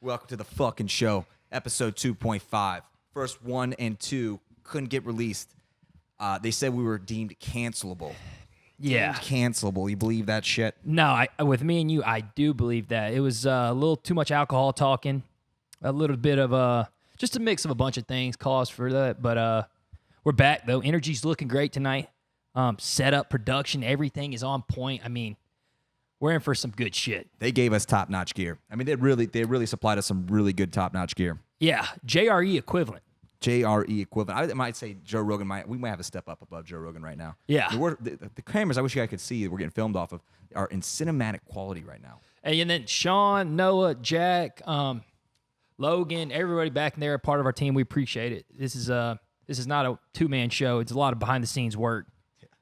Welcome to the fucking show, episode 2.5. First 1 and 2 couldn't get released. They said we were deemed cancelable. Yeah. Deemed cancelable. You believe that shit? No, with me and you, I do believe that. It was a little too much alcohol talking, a little bit of just a mix of a bunch of things caused for that. But we're back, though. Energy's looking great tonight. Setup, production, everything is on point. I mean, we're in for some good shit. They gave us top-notch gear. I mean, they really supplied us some really good top-notch gear. Yeah, JRE equivalent. JRE equivalent. I might say Joe Rogan we might have a step up above Joe Rogan right now. Yeah. I mean, the cameras I wish you guys could see that we're getting filmed off of are in cinematic quality right now. And then Sean, Noah, Jack, Logan, everybody back in there, a part of our team. We appreciate it. This is not a two-man show. It's a lot of behind-the-scenes work.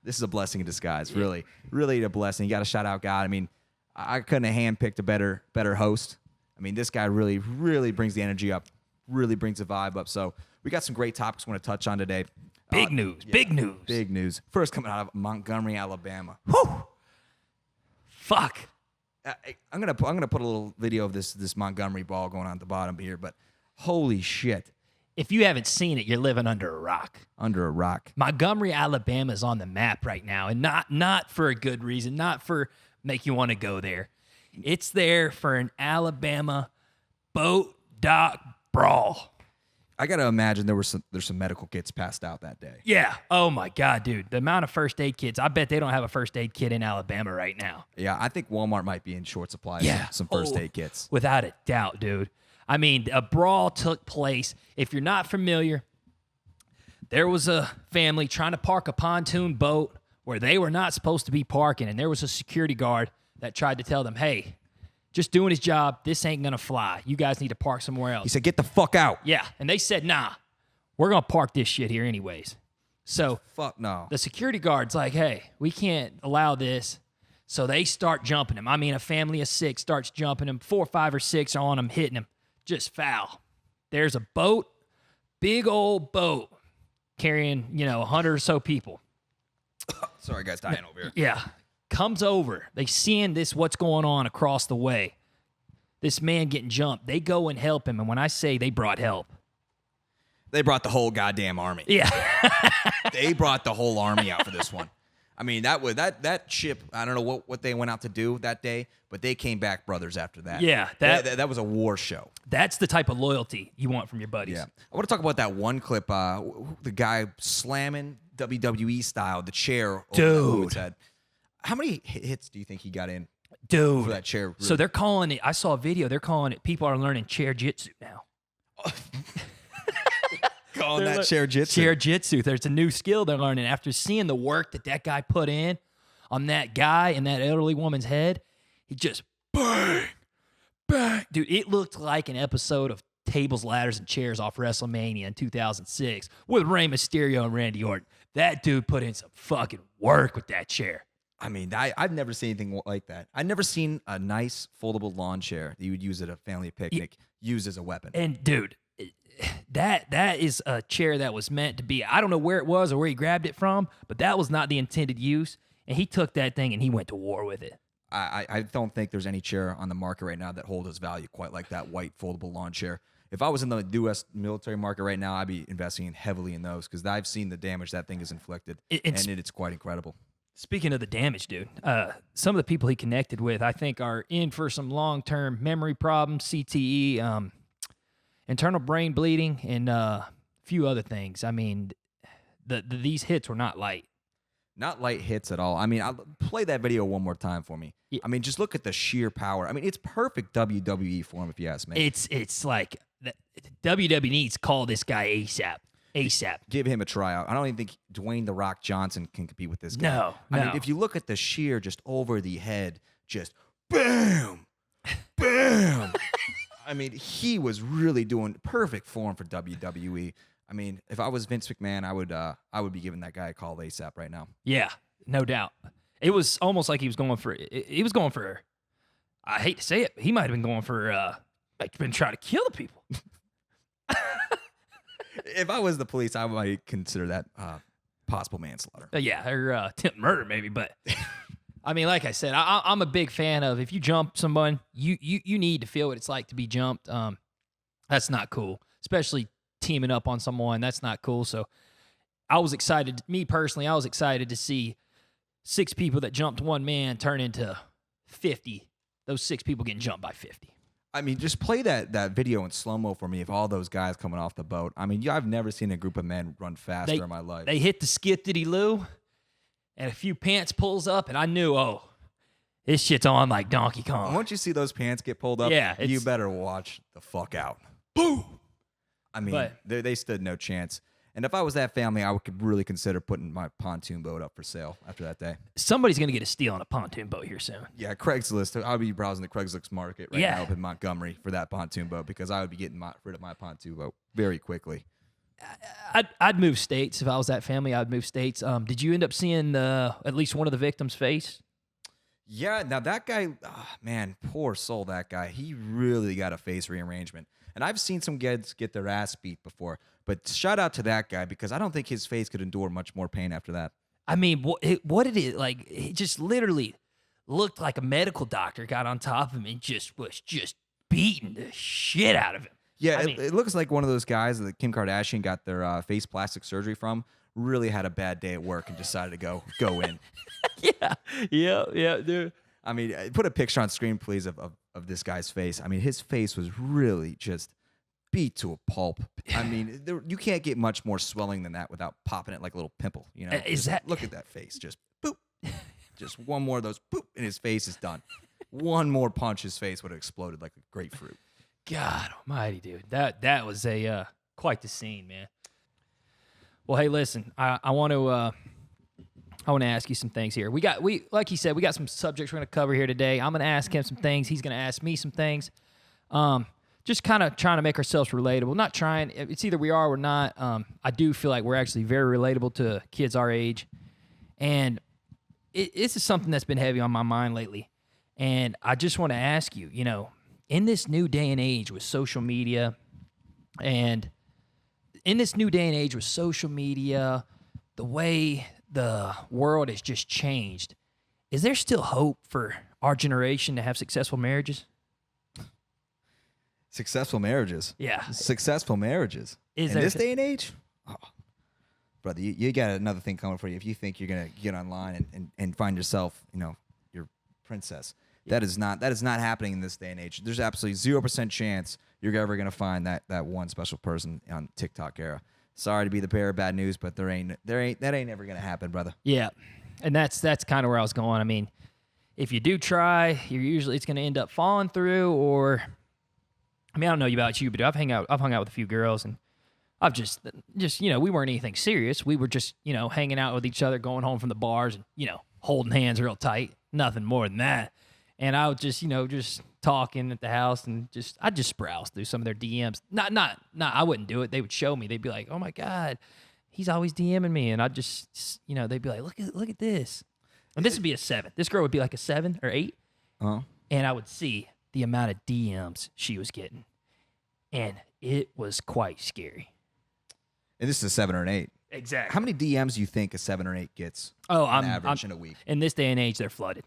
This is a blessing in disguise, really. Really a blessing. You got to shout out God. I mean, I couldn't have handpicked a better host. I mean, this guy really brings the energy up, really brings the vibe up. So we got some great topics we want to touch on today. Big news. Big news. First coming out of Montgomery, Alabama. Whew. Fuck. I'm gonna put a little video of this Montgomery ball going on at the bottom here, but holy shit. If you haven't seen it, you're living under a rock. Under a rock. Montgomery, Alabama is on the map right now, and not for a good reason, not for make you want to go there. It's there for an Alabama boat dock brawl. I gotta imagine there's some medical kits passed out that day. Yeah. Oh my God, dude. The amount of first aid kits. I bet they don't have a first aid kit in Alabama right now. Yeah, I think Walmart might be in short supply Yeah. of some first aid kits. Without a doubt, dude. I mean, a brawl took place. If you're not familiar, there was a family trying to park a pontoon boat where they were not supposed to be parking, and there was a security guard that tried to tell them, hey, just doing his job, this ain't gonna fly. You guys need to park somewhere else. He said, get the fuck out. Yeah, and they said, nah, we're gonna park this shit here anyways. So Fuck no. the security guard's like, hey, we can't allow this. So they start jumping him. I mean, a family of 6 starts jumping him. 4, 5, or 6 are on him, hitting him. Just foul. There's a boat, big old boat, carrying, 100 or so people. Sorry, guys, dying over here. Yeah. Comes over. They seeing what's going on across the way. This man getting jumped. They go and help him. And when I say they brought help. They brought the whole goddamn army. Yeah. They brought the whole army out for this one. I mean, that ship, I don't know what they went out to do that day, but they came back brothers after that. Yeah. That was a war show. That's the type of loyalty you want from your buddies. Yeah. I want to talk about that one clip, the guy slamming WWE style, the chair over his head. How many hits do you think he got in Dude. for that chair? Really? So they're calling it, I saw a video, they're calling it, people are learning chair jitsu now. Calling that chair jitsu. Chair jitsu. There's a new skill they're learning. After seeing the work that guy put in on that guy and that elderly woman's head, he just bang, bang. Dude, it looked like an episode of Tables, Ladders, and Chairs off WrestleMania in 2006 with Rey Mysterio and Randy Orton. That dude put in some fucking work with that chair. I mean, I've never seen anything like that. I've never seen a nice foldable lawn chair that you would use at a family picnic used as a weapon. And dude, that is a chair that was meant to be. I don't know where it was or where he grabbed it from, but that was not the intended use. And he took that thing and he went to war with it. I don't think there's any chair on the market right now that holds its value quite like that white foldable lawn chair. If I was in the U.S. military market right now, I'd be investing heavily in those because I've seen the damage that thing has inflicted, and it's quite incredible. Speaking of the damage, dude, some of the people he connected with, I think, are in for some long-term memory problems, CTE, internal brain bleeding, and a few other things. I mean, these hits were not light. Not light hits at all. I mean, I'll play that video one more time for me. Yeah. I mean, just look at the sheer power. I mean, it's perfect WWE form, if you ask me. It's like WWE needs to call this guy ASAP. Give him a tryout. I don't even think Dwayne "The Rock" Johnson can compete with this guy. No. I mean, if you look at the sheer just over the head, just bam, bam. I mean, he was really doing perfect form for WWE. I mean, if I was Vince McMahon, I would be giving that guy a call ASAP right now. Yeah, no doubt. It was almost like he was going for. He was going for. I hate to say it, but he might have been going for. Like been trying to kill the people. If I was the police, I might consider that possible manslaughter. Yeah, or attempted murder maybe, but I mean, like I said, I'm a big fan of if you jump someone, you need to feel what it's like to be jumped. That's not cool, especially teaming up on someone. That's not cool. So I was excited. Me personally, I was excited to see 6 people that jumped one man turn into 50. Those 6 people getting jumped by 50. I mean, just play that video in slow-mo for me of all those guys coming off the boat. I mean, I've never seen a group of men run faster in my life. They hit the skip-diddy-loo, and a few pants pulls up, and I knew, this shit's on like Donkey Kong. Once you see those pants get pulled up, you better watch the fuck out. Boom! I mean, they stood no chance. And if I was that family, I could really consider putting my pontoon boat up for sale after that day. Somebody's going to get a steal on a pontoon boat here soon. Yeah, Craigslist. I'll be browsing the Craigslist market right now up in Montgomery for that pontoon boat because I would be getting rid of my pontoon boat very quickly. I'd move states if I was that family. I'd move states. Did you end up seeing at least one of the victims' face? Yeah, now that guy, man, poor soul, that guy. He really got a face rearrangement. And I've seen some kids get their ass beat before. But shout out to that guy because I don't think his face could endure much more pain after that. I mean, what did it like? It just literally looked like a medical doctor got on top of him and was beating the shit out of him. Yeah, it looks like one of those guys that Kim Kardashian got their face plastic surgery from. Really had a bad day at work and decided to go in. yeah, dude. I mean, put a picture on screen, please, of this guy's face. I mean, his face was really just beat to a pulp. I mean, you can't get much more swelling than that without popping it like a little pimple. You know, look at that face, just boop, just one more of those boop, and his face is done. One more punch, his face would have exploded like a grapefruit. God Almighty, dude, that was a quite the scene, man. Well, hey, listen, I want to ask you some things here. Like he said, we got some subjects we're going to cover here today. I'm going to ask him some things. He's going to ask me some things. Just kind of trying to make ourselves relatable. Not trying. It's either we are or not. I do feel like we're actually very relatable to kids our age. And this is something that's been heavy on my mind lately. And I just want to ask you, in this new day and age with social media, the way the world has just changed, is there still hope for our generation to have successful marriages? Successful marriages. Yeah. Successful marriages. In this day and age? Oh, brother, you got another thing coming for you. If you think you're going to get online and find yourself, your princess. Yeah. That is not happening in this day and age. There's absolutely 0% chance you're ever going to find that one special person on TikTok era. Sorry to be the bearer of bad news, but that ain't ever going to happen, brother. Yeah. And that's kind of where I was going. I mean, if you do try, it's going to end up falling through or I don't know about you, but I've hung out with a few girls and I've just we weren't anything serious. We were just, hanging out with each other, going home from the bars and, holding hands real tight. Nothing more than that. And I would just talking at the house and I'd just browse through some of their DMs. Not I wouldn't do it. They would show me. They'd be like, "Oh my God, he's always DMing me." And I'd just, they'd be like, look at this. And this would be a 7. This girl would be like a 7 or 8. Uh-huh. And I would see the amount of DMs she was getting. And it was quite scary. And this is a 7 or an 8. Exactly. How many DMs do you think a 7 or 8 gets on average in a week? In this day and age, they're flooded.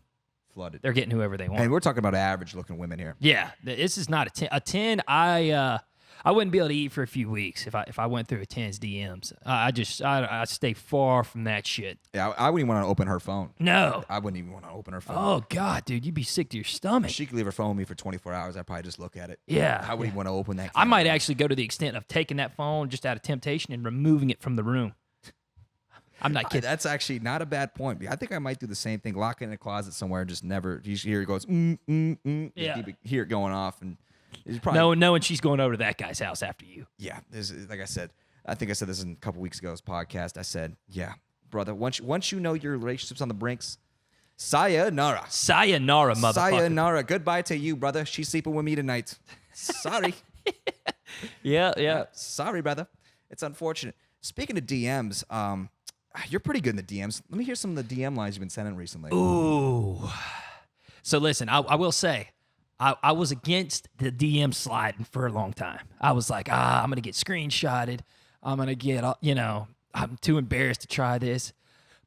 They're getting whoever they want. And we're talking about average-looking women here. Yeah. This is not a 10. A 10, I wouldn't be able to eat for a few weeks if I went through a 10's DMs. I stay far from that shit. Yeah, I wouldn't even want to open her phone. No. I wouldn't even want to open her phone. Oh, God, dude, you'd be sick to your stomach. If she could leave her phone with me for 24 hours, I'd probably just look at it. Yeah. I wouldn't even want to open that. I might actually go to the extent of taking that phone just out of temptation and removing it from the room. I'm not kidding. That's actually not a bad point. I think I might do the same thing. Lock it in a closet somewhere and just never. You hear it goes, Yeah. Hear it going off, and it's probably knowing she's going over to that guy's house after you. Yeah, like I said, I think I said this in a couple weeks ago's podcast. I said, yeah, brother, once you know your relationship's on the brinks, sayonara, motherfucker. Sayonara. Goodbye to you, brother. She's sleeping with me tonight. Sorry. Yeah. Sorry, brother. It's unfortunate. Speaking of DMs, you're pretty good in the DMs. Let me hear some of the DM lines you've been sending recently. Ooh. So listen, I will say, I was against the DM sliding for a long time. I was like, I'm going to get screenshotted. I'm going to get, I'm too embarrassed to try this.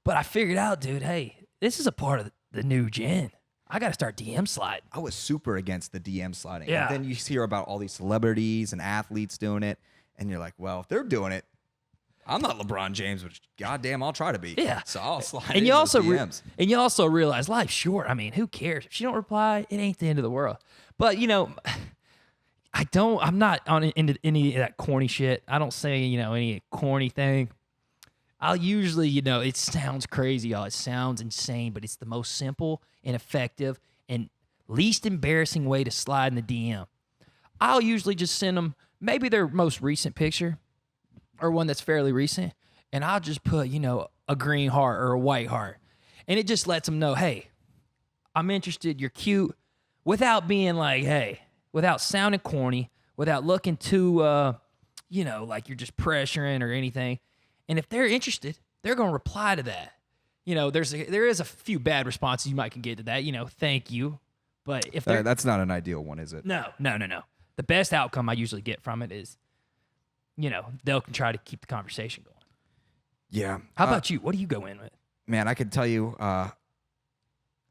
But I figured out, dude, hey, this is a part of the new gen. I got to start DM sliding. I was super against the DM sliding. Yeah. And then you hear about all these celebrities and athletes doing it, and you're like, well, if they're doing it, I'm not LeBron James, which goddamn I'll try to be. Yeah. So I'll slide And in you those also DMs. and you also realize life's short. I mean, who cares? If she don't reply, it ain't the end of the world. But you know, I'm not on into any of that corny shit. I don't say, you know, any corny thing. I'll usually, you know, it sounds crazy, y'all. It sounds insane, but it's the most simple and effective and least embarrassing way to slide in the DM. I'll usually just send them maybe their most recent picture or one that's fairly recent, and I'll just put, you know, a green heart or a white heart. And it just lets them know, hey, I'm interested, you're cute, without being like, hey, without sounding corny, without looking too, you know, like you're just pressuring or anything. And if they're interested, they're going to reply to that. You know, there is a few bad responses you might can get to that, you know, thank you. But if they're That's not an ideal one, is it? no. The best outcome I usually get from it is, you know, they'll try to keep the conversation going. Yeah. How about you? What do you go in with? Man, I can tell you,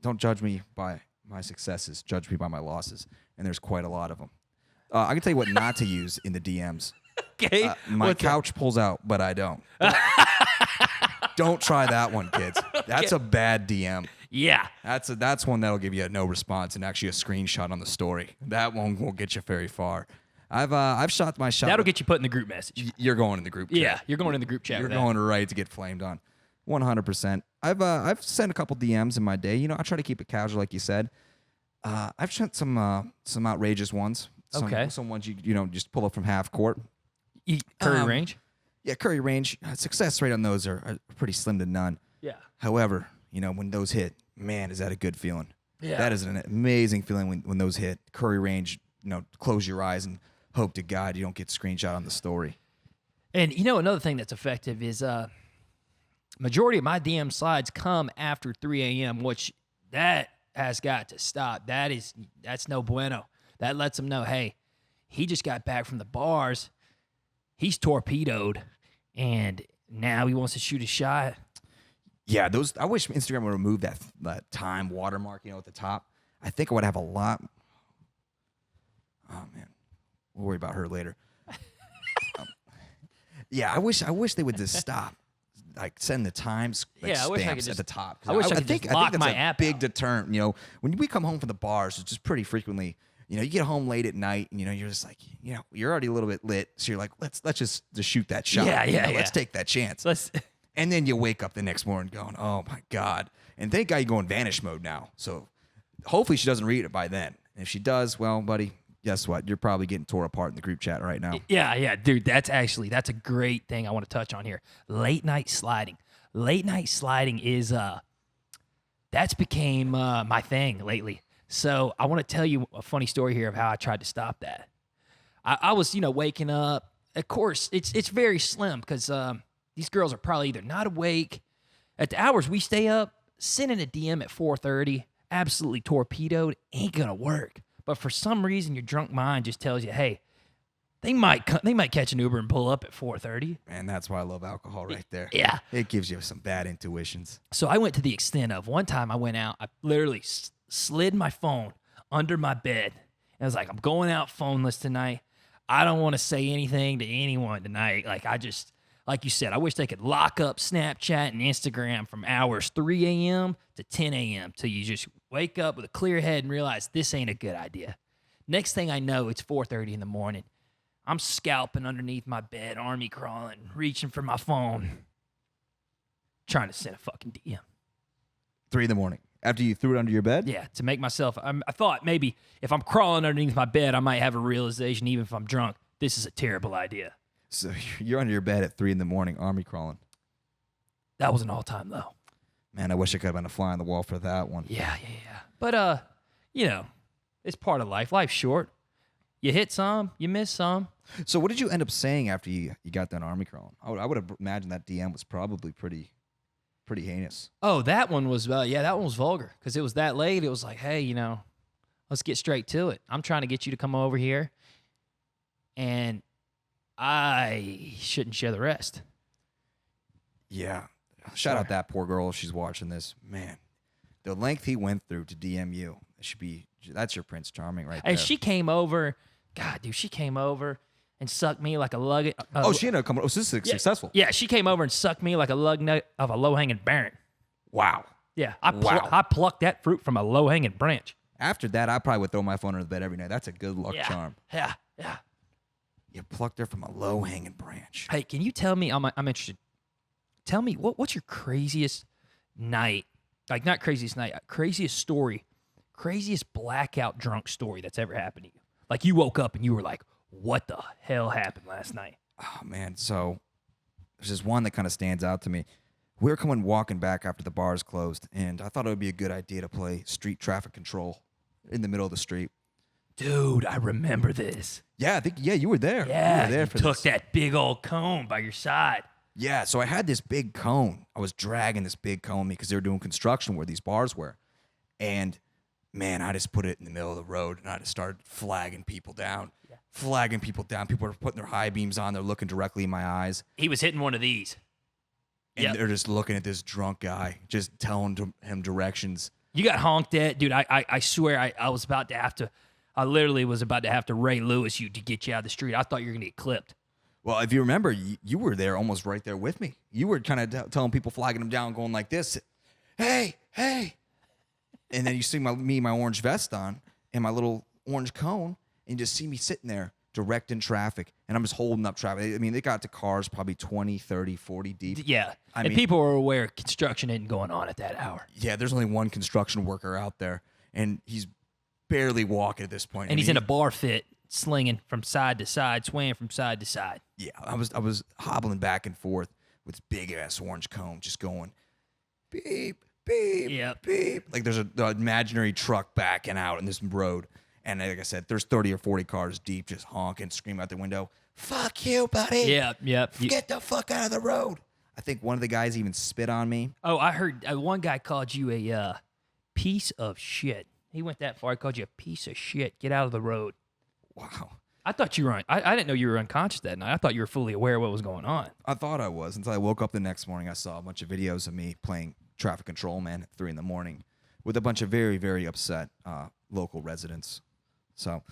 don't judge me by my successes. Judge me by my losses. And there's quite a lot of them. I can tell you what not to use in the DMs. Okay. My couch pulls out, but I don't. Don't try that one, kids. That's a bad DM. Yeah. That's one that'll give you a no response and actually a screenshot on the story. That one won't get you very far. I've shot my shot. That'll get you put in the group message. You're going in the group chat. Yeah, you're going in the group chat. You're with that. going right to get flamed on. 100%. I've sent a couple DMs in my day. You know, I try to keep it casual, like you said. I've sent some outrageous ones. Some ones you know just pull up from half court. Curry range. Yeah, Curry range. Success rate on those are pretty slim to none. Yeah. However, you know when those hit, man, is that a good feeling? Yeah. That is an amazing feeling when those hit. Curry range. You know, close your eyes and hope to God you don't get screenshot on the story. And you know another thing that's effective is majority of my DM slides come after 3 a.m., which that has got to stop. That's no bueno. That lets them know, hey, he just got back from the bars. He's torpedoed, and now he wants to shoot a shot. Yeah, those. I wish Instagram would remove that time watermark, you know, at the top. I think I would have a lot. Oh man, we'll worry about her later. Yeah, I wish they would just stop. Like send the times Yeah, I wish I stamps could at the top. I wish I could think just lock that's my a app big out. deterrent. You know, when we come home from the bars, it's just pretty frequently. You know, you get home late at night, and you know you're just like, you know, you're already a little bit lit, so you're like, let's just shoot that shot. Yeah, You know, yeah. Let's take that chance. Let's. And then you wake up the next morning going, oh my God. And thank God you go in vanish mode now. So hopefully she doesn't read it by then. And if she does, well, buddy, guess what? You're probably getting tore apart in the group chat right now. Yeah, dude. That's a great thing I want to touch on here. Late night sliding. Late night sliding is that's became my thing lately. So I want to tell you a funny story here of how I tried to stop that. I was, you know, waking up. Of course, it's very slim because these girls are probably either not awake at the hours we stay up. Sending a DM at 4:30, absolutely torpedoed, ain't gonna work. But for some reason, your drunk mind just tells you, hey, they might catch an Uber and pull up at 4:30. Man, that's why I love alcohol right there. Yeah. It gives you some bad intuitions. So I went to the extent of one time I went out, I literally slid my phone under my bed. And I was like, I'm going out phoneless tonight. I don't want to say anything to anyone tonight. Like you said, I wish they could lock up Snapchat and Instagram from hours 3 a.m. to 10 a.m. till you just wake up with a clear head and realize this ain't a good idea. Next thing I know, it's 4:30 in the morning. I'm scalping underneath my bed, army crawling, reaching for my phone, trying to send a fucking DM. 3 a.m. After you threw it under your bed? Yeah, to make myself. I thought maybe if I'm crawling underneath my bed, I might have a realization, even if I'm drunk, this is a terrible idea. So you're under your bed at 3 a.m, army crawling. That was an all-time low. Man, I wish I could have been a fly on the wall for that one. Yeah. But, you know, it's part of life. Life's short. You hit some, you miss some. So what did you end up saying after you got done army crawling? I would have imagined that DM was probably pretty heinous. Oh, that one was, that one was vulgar because it was that late. It was like, hey, you know, let's get straight to it. I'm trying to get you to come over here, and I shouldn't share the rest. Yeah. Shout out that poor girl if she's watching this. Man, the length he went through to DM you. That's your Prince Charming right there. And she came over. God, dude, she came over and sucked me like a lug. She ended up coming. Oh, so this is successful. Yeah, she came over and sucked me like a lug nut of a low-hanging baron. Wow. Yeah, Wow. I plucked that fruit from a low-hanging branch. After that, I probably would throw my phone under the bed every night. That's a good luck charm. Yeah. You plucked her from a low-hanging branch. Hey, can you tell me? I'm interested. Tell me what's your craziest night? Like not craziest night, craziest story, craziest blackout drunk story that's ever happened to you. Like you woke up and you were like, "What the hell happened last night?" Oh man, so there's this one that kind of stands out to me. We were walking back after the bars closed, and I thought it would be a good idea to play street traffic control in the middle of the street. Dude, I remember this. Yeah, I think you were there. Yeah, you were there you took that big old cone by your side. Yeah, so I had this big cone. I was dragging this big cone because they were doing construction where these bars were. And man, I just put it in the middle of the road and I just started flagging people down. Yeah. Flagging people down. People were putting their high beams on. They're looking directly in my eyes. He was hitting one of these. And they're just looking at this drunk guy, just telling him directions. You got honked at. Dude, I swear I was about to have to, I literally was about to have to Ray Lewis you to get you out of the street. I thought you were going to get clipped. Well, if you remember, you were there almost right there with me. You were kind of telling people, flagging them down, going like this, hey. And then you see my orange vest on and my little orange cone, and you just see me sitting there directing traffic, and I'm just holding up traffic. I mean, they got to cars probably 20, 30, 40 deep. Yeah, and people were aware construction isn't going on at that hour. Yeah, there's only one construction worker out there, and he's barely walking at this point. And he's in a bar fit, slinging from side to side, swaying from side to side. Yeah, I was hobbling back and forth with this big ass orange cone, just going beep, beep, Yep. beep. Like there's an imaginary truck backing out in this road. And like I said, there's 30 or 40 cars deep, just honking, screaming out the window, "Fuck you, buddy. Yep. Get the fuck out of the road." I think one of the guys even spit on me. Oh, I heard one guy called you a piece of shit. He went that far. He called you a piece of shit. Get out of the road. Wow. I thought you were. I didn't know you were unconscious that night. I thought you were fully aware of what was going on. I thought I was until I woke up the next morning. I saw a bunch of videos of me playing traffic control man at 3 a.m. with a bunch of very, very upset local residents. So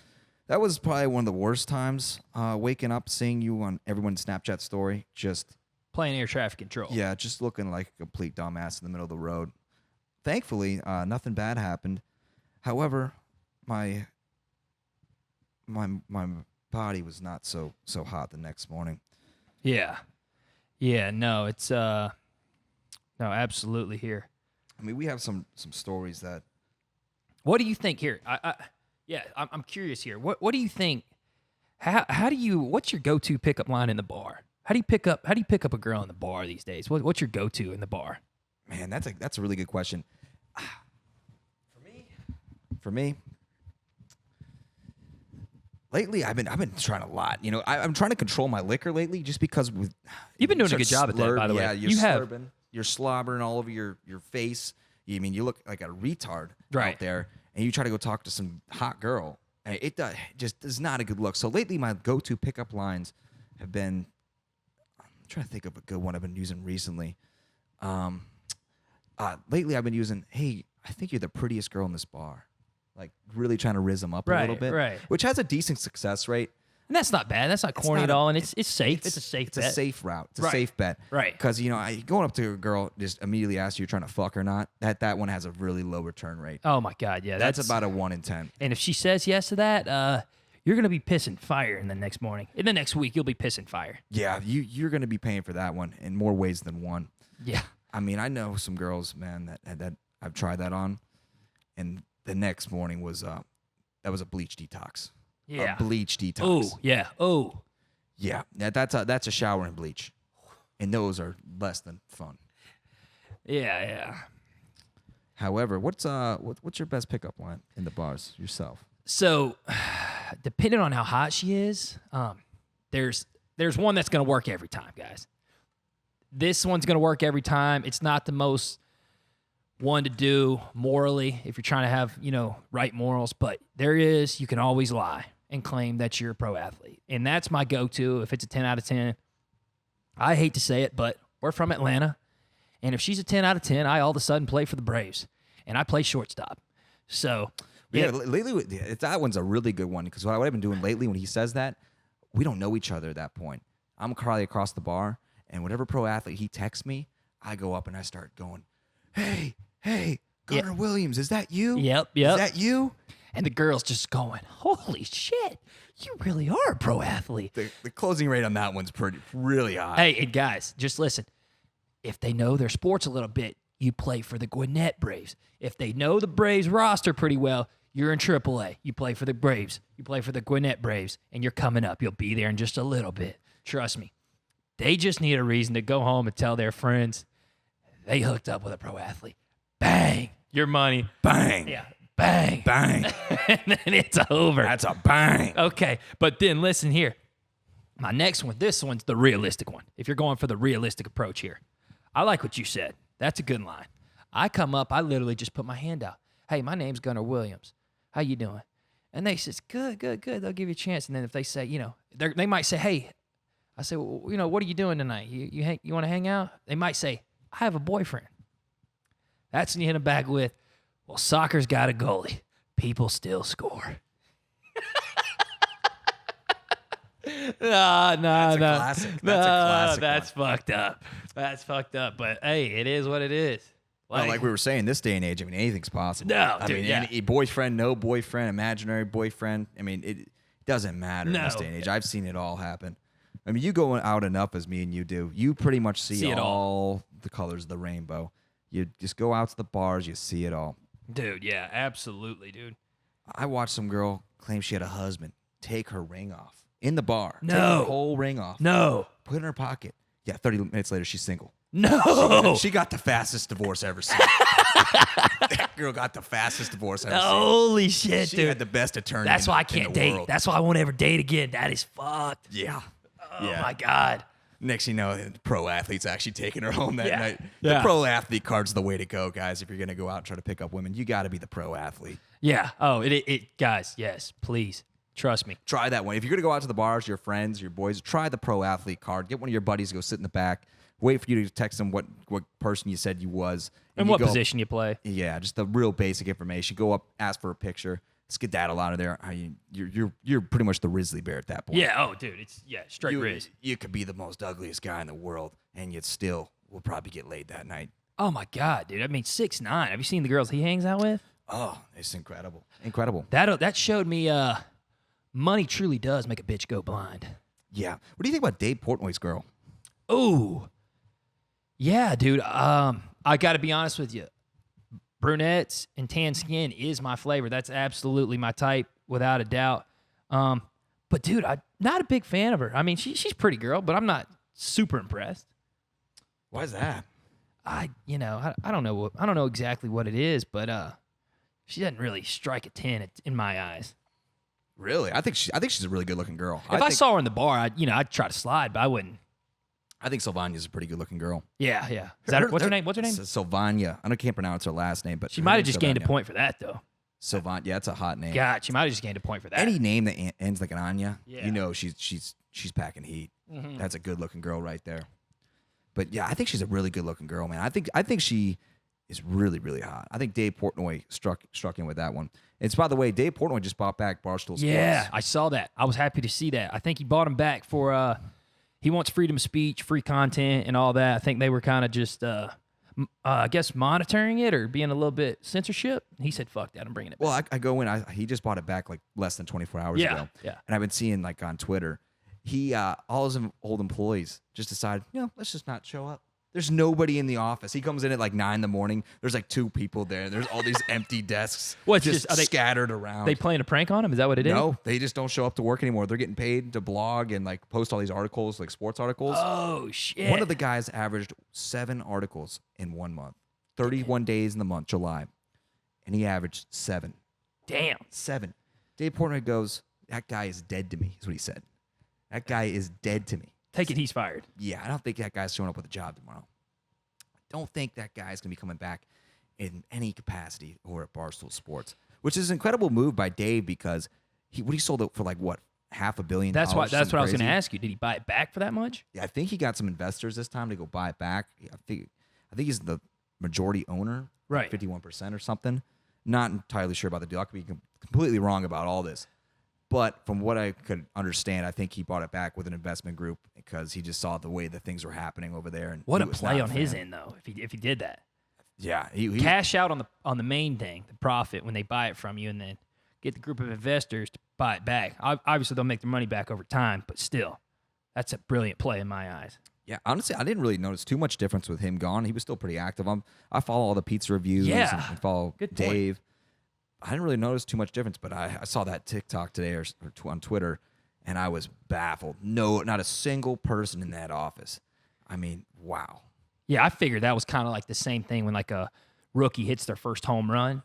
that was probably one of the worst times, waking up, seeing you on everyone's Snapchat story, just Playing air traffic control. yeah, just looking like a complete dumbass in the middle of the road. Thankfully, nothing bad happened. However, my body was not so hot the next morning. Yeah. No, it's no, absolutely here. I mean, we have some stories that. What do you think here? I'm curious here. What do you think? How do you? What's your go-to pickup line in the bar? How do you pick up a girl in the bar these days? What's your go-to in the bar? Man, that's a really good question. For me, lately I've been trying a lot. You know, I'm trying to control my liquor lately, just because You've been doing a good job at that, by the way. Yeah, you're slobbering all over your face. You mean you look like a retard out there, and you try to go talk to some hot girl, and it just is not a good look. So lately, my go-to pickup lines have been. I'm trying to think of a good one I've been using recently. Lately, I've been using, "Hey, I think you're the prettiest girl in this bar." Like really trying to rizz them up a little bit, right. Which has a decent success rate. And that's not bad. That's not corny at all, and it's safe. It's a safe It's bet. a safe route. It's a safe bet. Right. Because, going up to a girl, just immediately ask you trying to fuck or not, that one has a really low return rate. Oh, my God, yeah. That's about a 1 in 10. And if she says yes to that, you're going to be pissing fire in the next morning. In the next week, you'll be pissing fire. Yeah, you're going to be paying for that one in more ways than one. Yeah. I mean, I know some girls, man, that I've tried that on, and the next morning was that was a bleach detox. Yeah. A bleach detox. Oh, yeah. Oh. Yeah, that's a shower and bleach, and those are less than fun. Yeah. However, what's your best pickup line in the bars yourself? So, depending on how hot she is, there's one that's going to work every time, guys. This one's going to work every time. It's not the most one to do morally if you're trying to have, right morals, but you can always lie and claim that you're a pro athlete. And that's my go-to if it's a 10 out of 10. I hate to say it, but we're from Atlanta. And if she's a 10 out of 10, I all of a sudden play for the Braves. and I play shortstop. So Yeah, lately that one's a really good one because what I've been doing lately when he says that, we don't know each other at that point. I'm probably across the bar, and whatever pro athlete he texts me, I go up and I start going, "Hey, Gunnar Williams, is that you? Yep. Is that you?" And the girl's just going, "Holy shit, you really are a pro athlete." The closing rate on that one's really high. Hey, and guys, just listen. If they know their sports a little bit, you play for the Gwinnett Braves. If they know the Braves roster pretty well, you're in AAA. You play for the Braves. You play for the Gwinnett Braves, and you're coming up. You'll be there in just a little bit. Trust me. They just need a reason to go home and tell their friends they hooked up with a pro athlete. Bang. Your money. Bang. Yeah. Bang. Bang. And then it's over. That's a bang. Okay, but then listen here. My next one, this one's the realistic one. If you're going for the realistic approach here. I like what you said. That's a good line. I come up, I literally just put my hand out. "Hey, my name's Gunnar Williams. How you doing?" And they says, good. They'll give you a chance. And then if they say, they might say, "Hey," I say, "Well, what are you doing tonight? You want to hang out?" They might say, "I have a boyfriend." That's when you hit them back with, "Well, soccer's got a goalie. People still score." No. That's a classic. That's a classic That's fucked up. That's fucked up. But hey, it is what it is. Like we were saying, this day and age, I mean, anything's possible. No, I dude, mean, yeah. any boyfriend, no boyfriend, imaginary boyfriend. I mean, it doesn't matter in this No. day and age. I've seen it all happen. I mean, you go out enough as me and you do, you pretty much see it all the colors of the rainbow. You just go out to the bars, you see it all. Dude, yeah, absolutely, dude. I watched some girl claim she had a husband take her ring off in the bar. Take No. her whole ring off. No. Put it in her pocket. Yeah, 30 minutes later, she's single. No. She got the fastest divorce ever seen. That girl got the fastest divorce ever seen. Holy shit, She dude. had the best attorney. That's in why I the- in can't the date. world. That's why I won't ever date again. That is fucked. Yeah. Oh my God. Next thing you know, the pro athlete's actually taking her home that Yeah. night. Yeah. The pro athlete card's the way to go, guys. If you're going to go out and try to pick up women, you got to be the pro athlete. Yeah. Oh, it guys, yes, please. Trust me. Try that one. If you're going to go out to the bars, your friends, your boys, try the pro athlete card. Get one of your buddies to go sit in the back. Wait for you to text them what person you said you was. And you what go- position you play. Yeah, just the real basic information. Go up, ask for a picture, skedaddle out of there. You're pretty much the Risley Bear at that point. Yeah. Oh, dude. It's straight you, Riz. you could be the most ugliest guy in the world, and yet still will probably get laid that night. Oh my God, dude. I mean, 6'9". Have you seen the girls he hangs out with? Oh, it's incredible. Incredible. That showed me money truly does make a bitch go blind. Yeah. What do you think about Dave Portnoy's girl? Ooh. Yeah, dude. I got to be honest with you. Brunettes and tan skin is my flavor. That's absolutely my type, without a doubt. But dude, I'm not a big fan of her. I mean, she's a pretty girl, but I'm not super impressed. Why is that? I don't know exactly what it is, but she doesn't really strike a 10 in my eyes. Really? I think she's a really good looking girl. If I saw her in the bar, I'd try to slide, but I wouldn't. I think Sylvania's a pretty good looking girl. Yeah. Is that what's her name? What's her name? Sylvania. I can't pronounce her last name, but She her might have name's just gained a Sylvania. point for that, though. Sylvania. Yeah, it's a hot name. God, she might have just gained a point for that. Any name that ends like an Anya, Yeah. you know she's packing heat. That's a good looking girl right there. But yeah, I think she's a really good looking girl, man. I think she is really, really hot. I think Dave Portnoy struck in with that one. It's, by the way, Dave Portnoy just bought back Barstool Sports. Yeah, I saw that. I was happy to see that. I think he bought him back for he wants freedom of speech, free content, and all that. I think they were kind of just I guess monitoring it or being a little bit censorship. He said, "Fuck that, I'm bringing it back." Well, I go in. He just bought it back like less than 24 hours Yeah, ago. yeah. And I've been seeing like on Twitter, all his old employees just decided, let's just not show up. There's nobody in the office. He comes in at like 9 in the morning. There's like 2 people there. There's all these empty desks Well, it's just just- are they- scattered around. They playing a prank on him? Is that what it is? No, they just don't show up to work anymore. They're getting paid to blog and like post all these articles, like sports articles. Oh shit! One of the guys averaged 7 articles in 1 month, 31 days in the month, July, and he averaged 7. Damn. 7. Dave Portnoy goes, "That guy is dead to me," is what he said. That guy is dead to me. Take it, he's fired. Yeah, I don't think that guy's showing up with a job tomorrow. Don't think that guy's going to be coming back in any capacity over at Barstool Sports, which is an incredible move by Dave because he sold it for like, what, $500 million? That's what I was going to crazy? ask you. Did he buy it back for that much? Yeah, I think he got some investors this time to go buy it back. I think he's the majority owner. Right. 51% or something. Not entirely sure about the deal. I could be completely wrong about all this. But from what I could understand, I think he bought it back with an investment group because he just saw the way that things were happening over there. And What he a was play not on his fan. end, though, if he did that. Yeah, he Cash out on the main thing, the profit, when they buy it from you, and then get the group of investors to buy it back. Obviously, they'll make their money back over time, but still, that's a brilliant play in my eyes. Yeah, honestly, I didn't really notice too much difference with him gone. He was still pretty active. I follow all the pizza reviews Yeah. and follow Good point. Dave. I didn't really notice too much difference, but I saw that TikTok today on Twitter, and I was baffled. No, not a single person in that office. I mean, wow. Yeah, I figured that was kind of like the same thing when like a rookie hits their first home run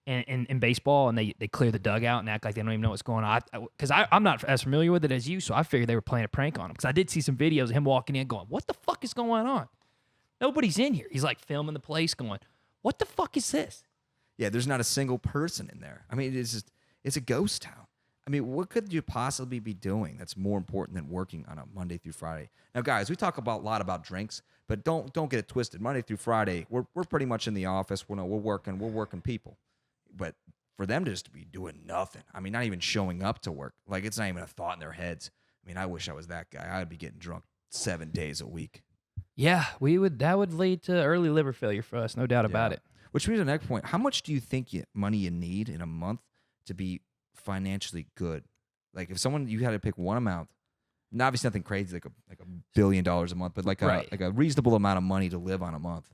in baseball, and they clear the dugout and act like they don't even know what's going on. Because I'm not as familiar with it as you, so I figured they were playing a prank on him. Because I did see some videos of him walking in going, what the fuck is going on? Nobody's in here. He's like filming the place going, what the fuck is this? Yeah, there's not a single person in there. I mean, it's a ghost town. I mean, what could you possibly be doing that's more important than working on a Monday through Friday? Now, guys, we talk a lot about drinks, but don't get it twisted. Monday through Friday, we're pretty much in the office. We're working people. But for them to just be doing nothing, I mean, not even showing up to work, like it's not even a thought in their heads. I mean, I wish I was that guy. I'd be getting drunk 7 days a week. Yeah, that would lead to early liver failure for us, no doubt about Yeah. it. Which brings to the next point. How much do you think money you need in a month to be financially good? Like if you had to pick one amount, and obviously nothing crazy like a $1 billion a month, but like Right. a reasonable amount of money to live on a month.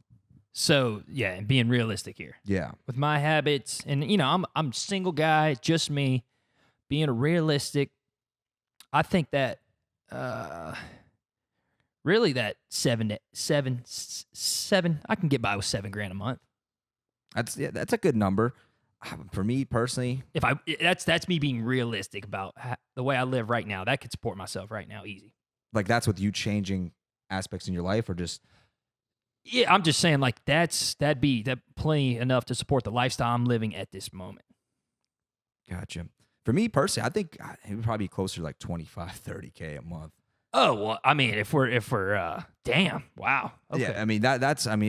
So yeah, and being realistic here. Yeah. With my habits, and I'm a single guy, just me, being realistic, I think that really that seven, I can get by with $7,000 a month. That's a good number. For me personally, If that's me being realistic about the way I live right now. That could support myself right now, easy. like that's with you changing aspects in your life or just Yeah, I'm just saying like that'd be plenty enough to support the lifestyle I'm living at this moment. gotcha. For me personally, I think it would probably be closer to like 25, 30K a month. Oh well, I mean, if we're damn, wow, okay. Yeah, I mean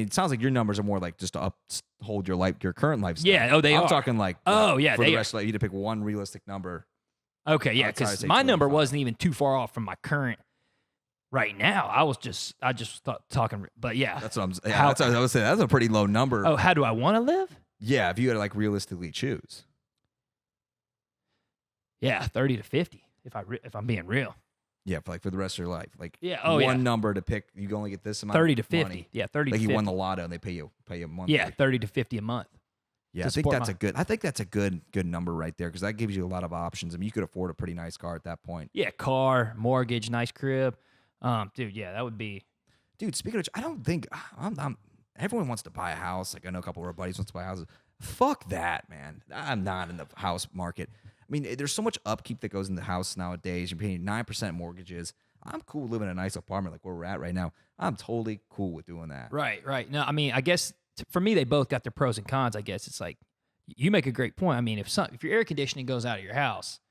it sounds like your numbers are more like just to uphold your current lifestyle. Yeah, oh, they I'm are. talking like Oh, yeah, for the they rest of life, you need to pick one realistic number. Okay, yeah, I'd try to because say my number 25. wasn't even too far off from my current right now. I just thought talking, but yeah. That's what I'm. Yeah, How- that's what I was saying. That's a pretty low number. Oh, how do I want to live? Yeah, if you had to like realistically choose. Yeah, 30 to 50. If I'm being real, Yeah, for the rest of your life, like Yeah, oh, one yeah. number to pick. You can only get this amount. 30 to of 50. money. Yeah, 30 Like to you 50. won the lotto and they pay you monthly. Yeah, 30 to 50 a month. Yeah, to I think support that's my- a good. I think that's a good number right there because that gives you a lot of options. I mean, you could afford a pretty nice car at that point. Yeah, car, mortgage, nice crib. Dude, yeah, that would be. Dude, speaking of which, I don't think everyone wants to buy a house. Like I know a couple of our buddies wants to buy houses. Fuck that, man. I'm not in the house market. I mean, there's so much upkeep that goes in the house nowadays. You're paying 9% mortgages. I'm cool living in a nice apartment like where we're at right now. I'm totally cool with doing that. Right. No, I mean, I guess for me, they both got their pros and cons. I guess it's like you make a great point. I mean, if your air conditioning goes out of your house,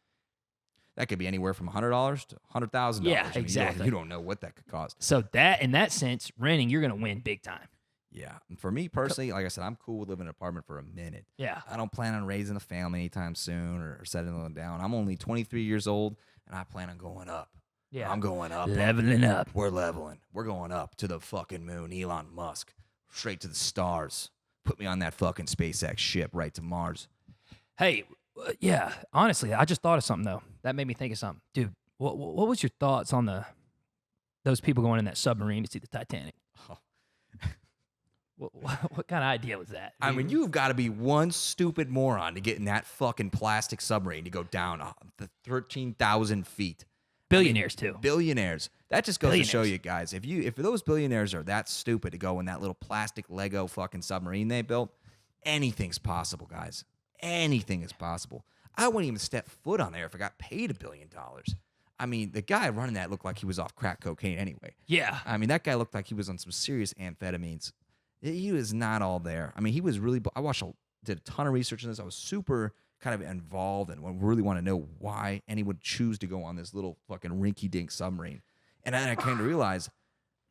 That could be anywhere from $100 to $100,000. Yeah, I mean, exactly. You don't know what that could cost. so that in that sense, renting, you're gonna win big time. Yeah. And for me personally, like I said, I'm cool with living in an apartment for a minute. Yeah. I don't plan on raising a family anytime soon or settling down. I'm only 23 years old, and I plan on going up. Yeah. I'm going up. Leveling up. We're leveling. We're going up to the fucking moon. Elon Musk. Straight to the stars. Put me on that fucking SpaceX ship right to Mars. Hey, yeah. Honestly, I just thought of something though. That made me think of something, dude. What was your thoughts on those people going in that submarine to see the Titanic? Oh. What kind of idea was that? I mean, you've got to be one stupid moron to get in that fucking plastic submarine to go down the 13,000 feet. billionaires too. Billionaires. That just goes to show Billionaires. you guys, if those billionaires are that stupid to go in that little plastic Lego fucking submarine they built, anything's possible, guys. Anything is possible. I wouldn't even step foot on there if I got paid $1 billion. I mean, the guy running that looked like he was off crack cocaine anyway. Yeah. I mean, that guy looked like he was on some serious amphetamines. He was not all there. I mean, he was really. I did a ton of research on this. I was super kind of involved and really want to know why anyone would choose to go on this little fucking rinky-dink submarine. And then I came to realize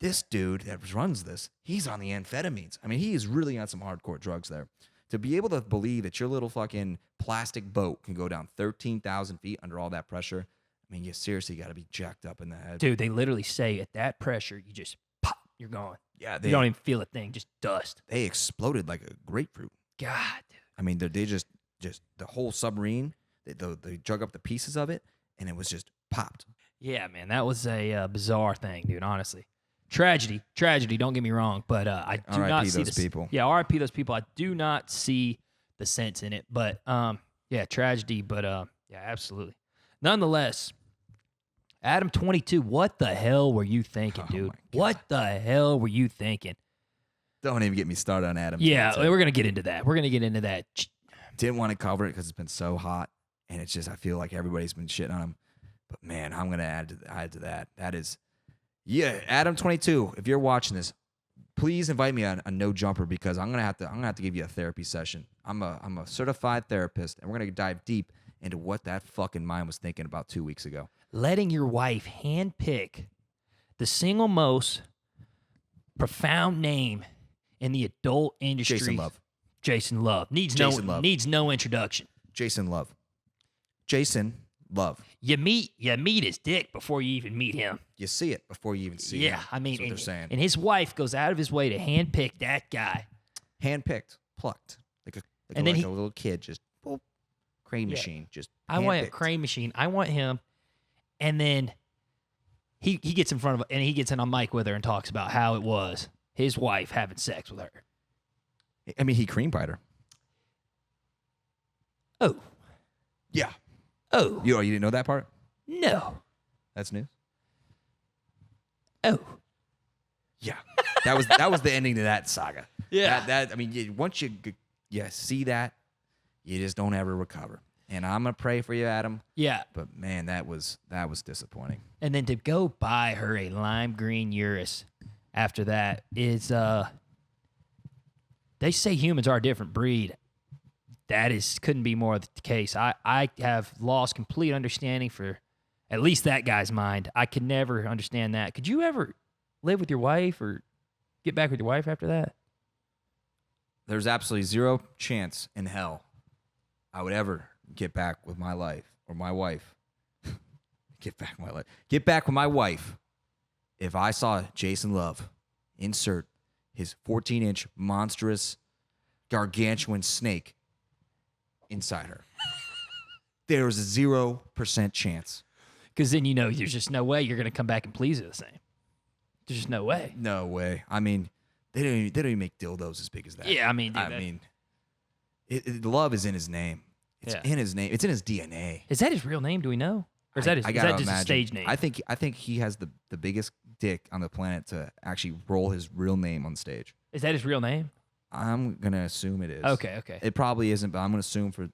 This dude that runs this, he's on the amphetamines. I mean, he is really on some hardcore drugs there. To be able to believe that your little fucking plastic boat can go down 13,000 feet under all that pressure, I mean, you seriously got to be jacked up in the head. Dude, they literally say at that pressure, you just pop, you're gone. Yeah, You don't even feel a thing, just dust. they exploded like a grapefruit. God, dude. I mean, they just the whole submarine, they drug up the pieces of it, and it was just popped. Yeah, man, that was a bizarre thing, dude, honestly. Tragedy, don't get me wrong, but I do R.I.P. not see those the people. Yeah, RIP those people. I do not see the sense in it, but yeah, tragedy, but yeah, absolutely. Nonetheless, Adam 22, what the hell were you thinking, Oh dude? my God. What the hell were you thinking? Don't even get me started on Adam. Yeah, 22. we're gonna get into that. We're gonna get into that. Didn't want to cover it because it's been so hot, and it's just I feel like everybody's been shitting on him. But man, I'm gonna add to that. That is, yeah, Adam 22. If you're watching this, please invite me on a no jumper because I'm gonna have to give you a therapy session. I'm a certified therapist, and we're gonna dive deep into what that fucking mind was thinking about 2 weeks ago. Letting your wife handpick the single most profound name in the adult industry. Jason Love. Jason Love needs Jason Love. no introduction. Jason Love. Jason Love. You meet his dick before you even meet him. You see it before you even see Yeah, him. I mean, That's what they're saying. and his wife goes out of his way to handpick that guy. Handpicked, plucked, And then like he- a little kid, just boop, crane Yeah. machine, just. I want a handpicked. crane machine. I want him, and then he gets in front of and he gets in on mic with her and talks about how it was his wife having sex with her. I mean, he cream pied her. Oh, Yeah. oh, You didn't know that part? no, That's news. oh, Yeah. That was the ending to that saga. Yeah. That I mean, once you see that, you just don't ever recover. And I'm gonna pray for you, Adam. yeah. But man, that was disappointing. And then to go buy her a lime green Urus after that is they say humans are a different breed. That couldn't be more the case. I have lost complete understanding for at least that guy's mind. I could never understand that. Could you ever live with your wife or get back with your wife after that? There's absolutely zero chance in hell I would ever get back with my life or my wife. Get back with my life. Get back with my wife if I saw Jason Love insert his 14-inch monstrous gargantuan snake inside her. There's a 0% chance. Because then there's just no way you're going to come back and please her the same. There's just no way. No way. I mean, they don't even make dildos as big as that. Yeah, I mean, dude, I mean, love is in his name. It's Yeah. in his name. It's in his DNA. is that his real name? Do we know? Or is that, is I that gotta just a imagine. stage name? I think he has the biggest dick on the planet to actually roll his real name on stage. Is that his real name? I'm gonna assume it is. Okay. It probably isn't, but I'm gonna assume for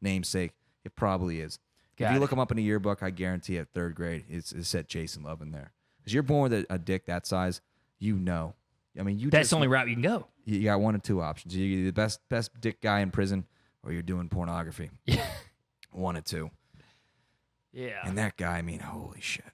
namesake, it probably is. Got if you it. look him up in a yearbook, I guarantee at third grade, it said Jason Love in there. Because you're born with a dick that size, you know. I mean, That's just, the only route you can go. You got one or two options. You're the best dick guy in prison, or you're doing pornography. Yeah. One or two. Yeah. And that guy, I mean, holy shit.